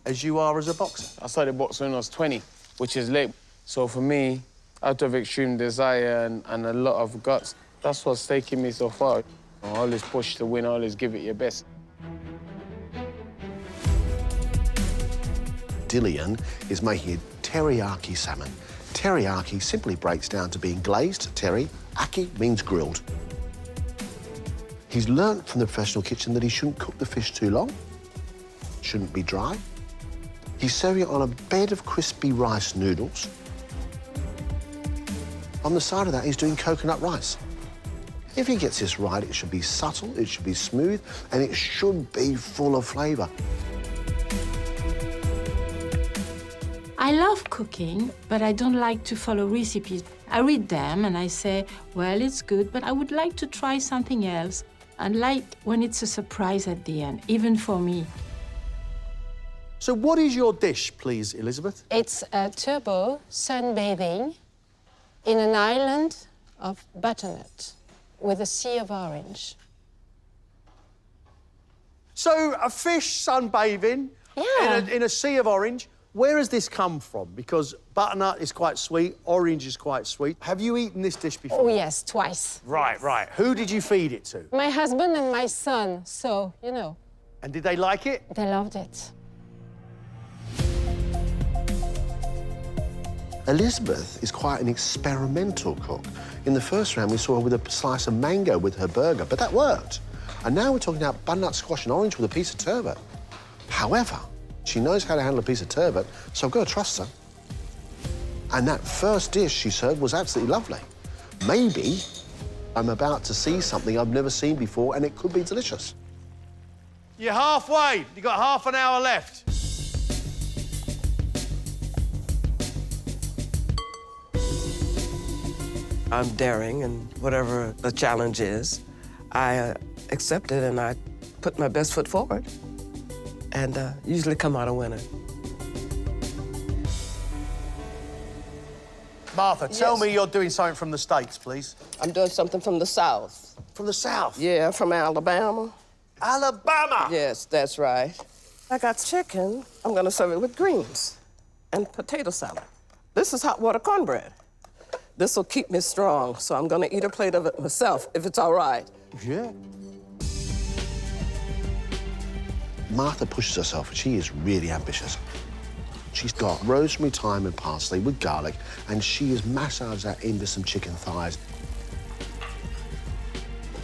I: as you are as a boxer?
F: I started boxing when I was 20, which is late. So for me, out of extreme desire and a lot of guts, that's what's taken me so far. I always push to win, I always give it your best.
A: Dillian is making a teriyaki salmon. Teriyaki simply breaks down to being glazed. Teriyaki means grilled. He's learnt from the professional kitchen that he shouldn't cook the fish too long, shouldn't be dry. He's serving it on a bed of crispy rice noodles. On the side of that, he's doing coconut rice. If he gets this right, it should be subtle, it should be smooth, and it should be full of flavour.
N: I love cooking, but I don't like to follow recipes. I read them and I say, well, it's good, but I would like to try something else. And like when it's a surprise at the end, even for me.
I: So what is your dish, please, Elizabeth?
G: It's a turbo sunbathing in an island of butternut with a sea of orange.
I: So a fish sunbathing in a sea of orange. Where has this come from? Because butternut is quite sweet, orange is quite sweet. Have you eaten this dish before?
G: Oh, yes, twice.
I: Right, right. Who did you feed it to?
G: My husband and my son, so, you know.
I: And did they like it?
G: They loved it.
A: Elizabeth is quite an experimental cook. In the first round, we saw her with a slice of mango with her burger, but that worked. And now we're talking about butternut squash and orange with a piece of turbot. However, she knows how to handle a piece of turbot, so I've got to trust her. And that first dish she served was absolutely lovely. Maybe I'm about to see something I've never seen before, and it could be delicious.
I: You're halfway. You've got half an hour left.
D: I'm daring, and whatever the challenge is, I accept it and I put my best foot forward and usually come out a winner.
I: Martha, tell me you're doing something from the States, please.
L: I'm doing something from the South.
I: From the South?
L: Yeah, from Alabama.
I: Alabama?
L: Yes, that's right. I got chicken. I'm gonna serve it with greens and potato salad. This is hot water cornbread. This will keep me strong, so I'm gonna eat a plate of it myself, if it's all right.
I: Yeah.
A: Martha pushes herself, and she is really ambitious. She's got rosemary, thyme, and parsley with garlic, and she has massaged that into some chicken thighs.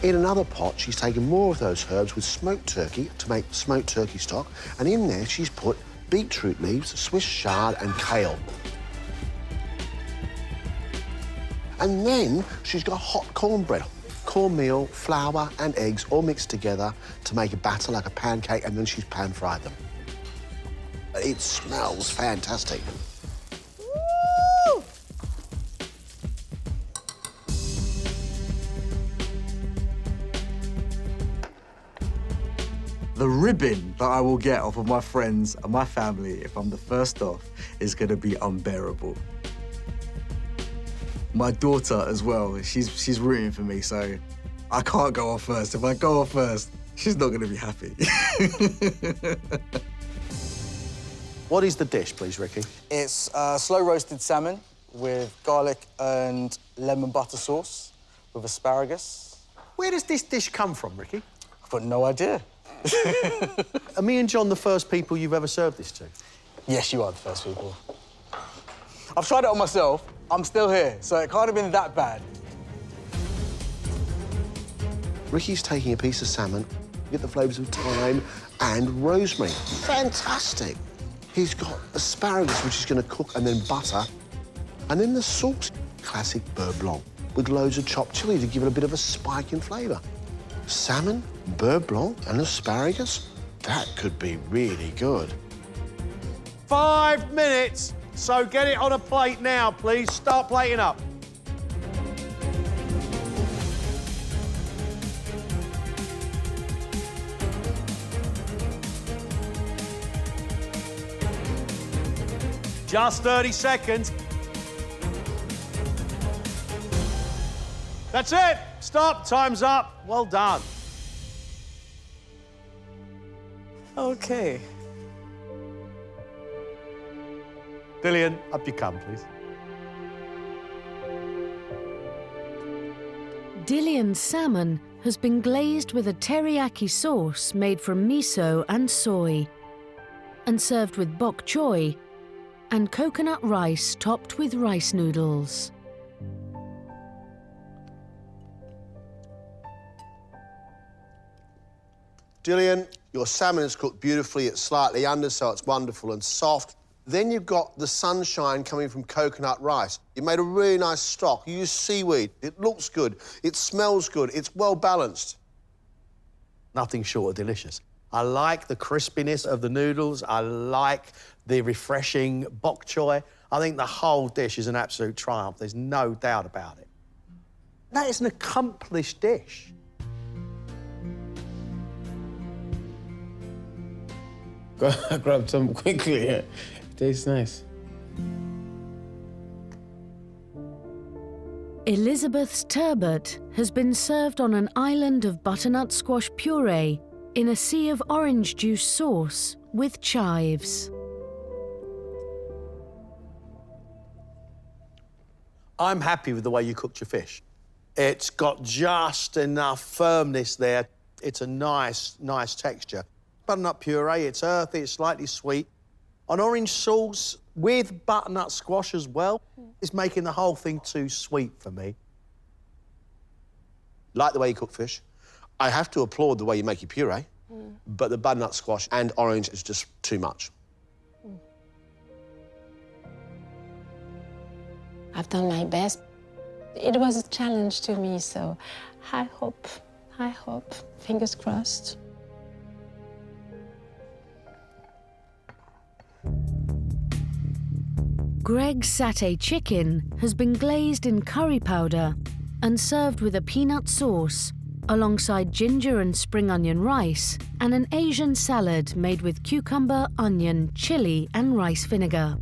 A: In another pot, she's taken more of those herbs with smoked turkey to make smoked turkey stock, and in there she's put beetroot leaves, Swiss chard, and kale. And then she's got hot cornbread, cornmeal, flour, and eggs all mixed together to make a batter like a pancake, and then she's pan-fried them. It smells fantastic.
L: Woo!
C: The ribbon that I will get off of my friends and my family if I'm the first off is gonna be unbearable. My daughter as well, she's rooting for me, so I can't go off first. If I go off first, she's not gonna be happy.
I: What is the dish, please, Ricky?
C: It's slow roasted salmon with garlic and lemon butter sauce with asparagus.
I: Where does this dish come from, Ricky?
C: I've got no idea.
I: Are me and John the first people you've ever served this to?
C: Yes, you are the first people. I've tried it on myself. I'm still here, so it can't have been that bad.
A: Ricky's taking a piece of salmon, get the flavours of thyme and rosemary. Fantastic. He's got asparagus, which he's going to cook, and then butter. And then the sauce, classic beurre blanc, with loads of chopped chilli to give it a bit of a spike in flavour. Salmon, beurre blanc, and asparagus? That could be really good.
I: 5 minutes, so get it on a plate now, please. Start plating up. Just 30 seconds. That's it. Stop. Time's up. Well done.
L: Okay.
I: Dillian, up you come, please.
E: Dillian's salmon has been glazed with a teriyaki sauce made from miso and soy, and served with bok choy and coconut rice topped with rice noodles.
A: Dillian, your salmon is cooked beautifully. It's slightly under, so it's wonderful and soft. Then you've got the sunshine coming from coconut rice. You made a really nice stock. You used seaweed. It looks good. It smells good. It's well balanced.
I: Nothing short of delicious. I like the crispiness of the noodles. I like the refreshing bok choy. I think the whole dish is an absolute triumph. There's no doubt about it. That is an accomplished dish.
F: I grabbed some quickly. It tastes nice.
E: Elizabeth's turbot has been served on an island of butternut squash puree in a sea of orange juice sauce with chives.
I: I'm happy with the way you cooked your fish. It's got just enough firmness there. It's a nice texture. Butternut puree, it's earthy, it's slightly sweet. An orange sauce with butternut squash as well is making the whole thing too sweet for me.
A: Like the way you cook fish. I have to applaud the way you make your puree, but the butternut squash and orange is just too much.
G: I've done my best. It was a challenge to me, so I hope, fingers crossed.
E: Greg's satay chicken has been glazed in curry powder and served with a peanut sauce, alongside ginger and spring onion rice and an Asian salad made with cucumber, onion, chili and rice vinegar.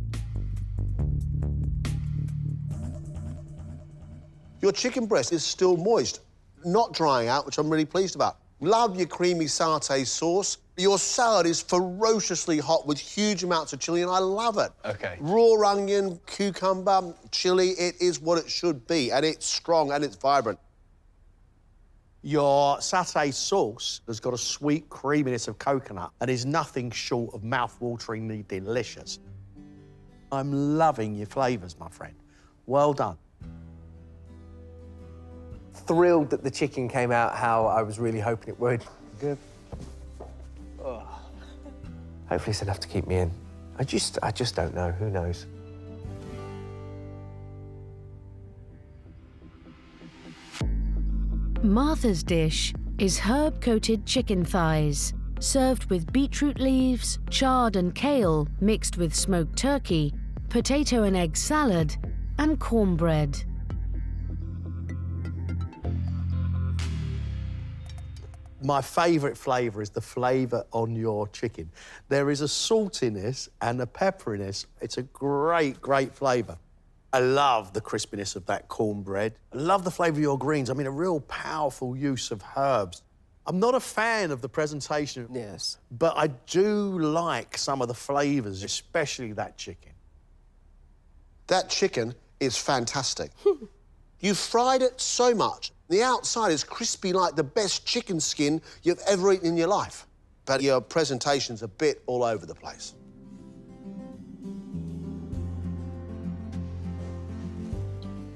A: Your chicken breast is still moist, not drying out, which I'm really pleased about. Love your creamy satay sauce. Your salad is ferociously hot with huge amounts of chili, and I love it.
H: OK.
A: Raw onion, cucumber, chili, it is what it should be, and it's strong and it's vibrant.
I: Your satay sauce has got a sweet creaminess of coconut and is nothing short of mouth-wateringly delicious. I'm loving your flavours, my friend. Well done.
B: Thrilled that the chicken came out how I was really hoping it would. Good. Oh. Hopefully it's enough to keep me in. I just don't know. Who knows?
E: Martha's dish is herb-coated chicken thighs, served with beetroot leaves, chard and kale mixed with smoked turkey, potato and egg salad, and cornbread.
I: My favourite flavour is the flavour on your chicken. There is a saltiness and a pepperiness. It's a great flavour. I love the crispiness of that cornbread. I love the flavour of your greens. I mean, a real powerful use of herbs. I'm not a fan of the presentation.
L: Yes.
I: But I do like some of the flavours, especially that chicken.
A: That chicken is fantastic. You fried it so much. The outside is crispy like the best chicken skin you've ever eaten in your life. But your presentation's a bit all over the place.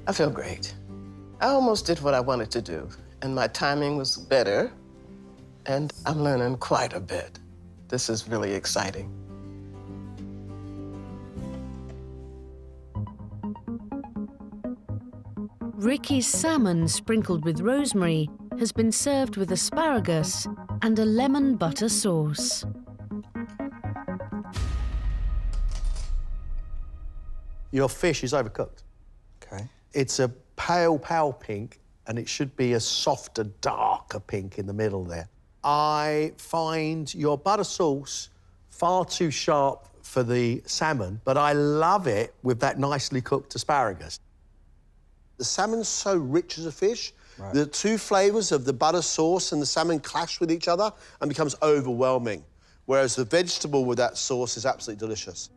L: I feel great. I almost did what I wanted to do, and my timing was better, and I'm learning quite a bit. This is really exciting.
E: Ricky's salmon sprinkled with rosemary has been served with asparagus and a lemon butter sauce.
I: Your fish is overcooked.
M: OK.
I: It's a pale pink, and it should be a softer, darker pink in the middle there. I find your butter sauce far too sharp for the salmon, but I love it with that nicely cooked asparagus.
A: The salmon's so rich as a fish. Right. The two flavours of the butter sauce and the salmon clash with each other and becomes overwhelming, whereas the vegetable with that sauce is absolutely delicious.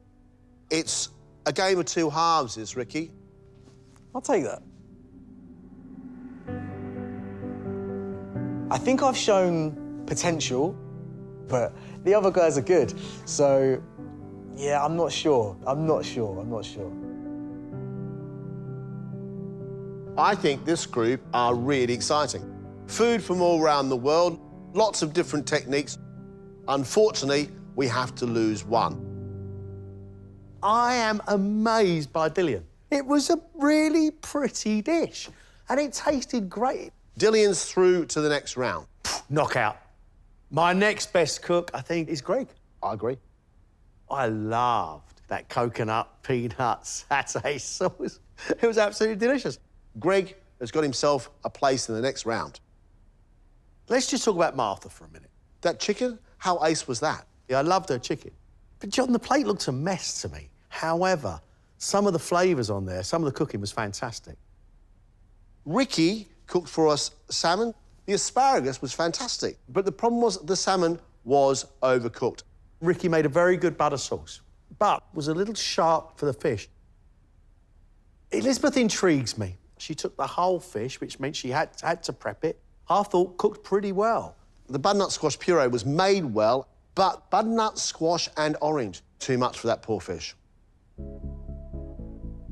A: It's a game of two halves, is Ricky.
M: I'll take that. I think I've shown potential, but the other guys are good. So, yeah, I'm not sure.
A: I think this group are really exciting. Food from all around the world, lots of different techniques. Unfortunately, we have to lose one.
I: I am amazed by Dillian. It was a really pretty dish, and it tasted great.
A: Dillian's through to the next round.
I: Knockout. My next best cook, I think, is Greg.
A: I agree.
I: I loved that coconut peanut satay sauce. It was absolutely delicious.
A: Greg has got himself a place in the next round.
I: Let's just talk about Martha for a minute.
A: That chicken, how ace was that?
I: Yeah, I loved her chicken. But, John, the plate looks a mess to me. However, some of the flavours on there, some of the cooking was fantastic.
A: Ricky cooked for us salmon. The asparagus was fantastic, but the problem was the salmon was overcooked.
I: Ricky made a very good butter sauce, but was a little sharp for the fish. Elizabeth intrigues me. She took the whole fish, which meant she had to prep it. I thought cooked pretty well.
A: The butternut squash puree was made well, but butternut squash and orange, too much for that poor fish.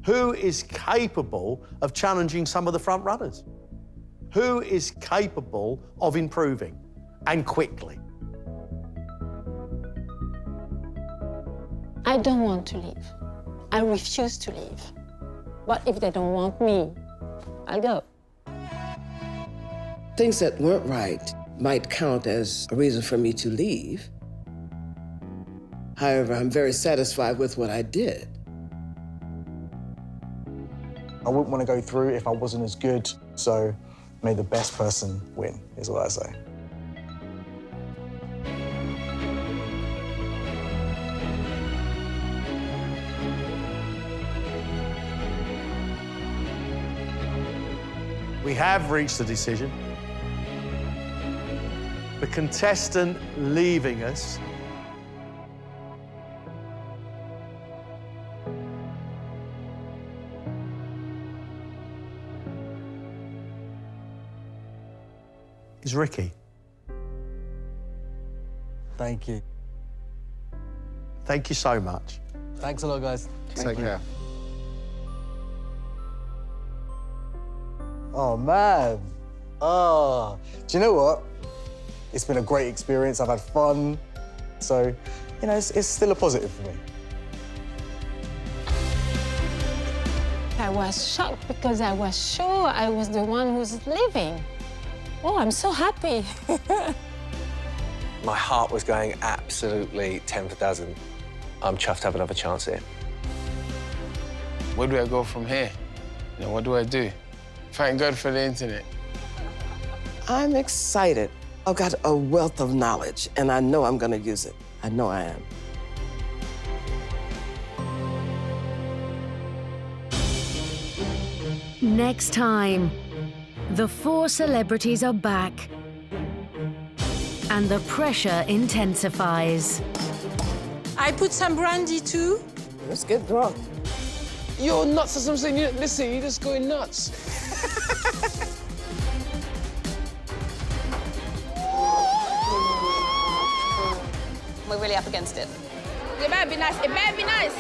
I: Who is capable of challenging some of the front runners? Who is capable of improving, and quickly?
O: I don't want to leave. I refuse to leave. But if they don't want me, I'll go.
L: Things that weren't right might count as a reason for me to leave. However, I'm very satisfied with what I did.
M: I wouldn't want to go through if I wasn't as good, so may the best person win, is what I say.
I: We have reached a decision. The contestant leaving us is Ricky.
M: Thank you.
I: Thank you so much.
M: Thanks a lot, guys.
A: Take care.
M: Oh, man. Oh, do you know what? It's been a great experience. I've had fun. So, you know, it's still a positive for me.
O: I was shocked because I was sure I was the one who's leaving. Oh, I'm so happy.
H: My heart was going absolutely 10 for 1,000. I'm chuffed to have another chance here.
F: Where do I go from here? You know, what do I do? Thank God for the internet.
L: I'm excited. I've got a wealth of knowledge, and I know I'm gonna use it. I know I am.
E: Next time, the 4 celebrities are back, and the pressure intensifies.
K: I put some brandy too.
L: Let's get drunk.
F: You're nuts or something. Listen, you're just going nuts.
K: We're really up against it. It better be nice. It better be nice.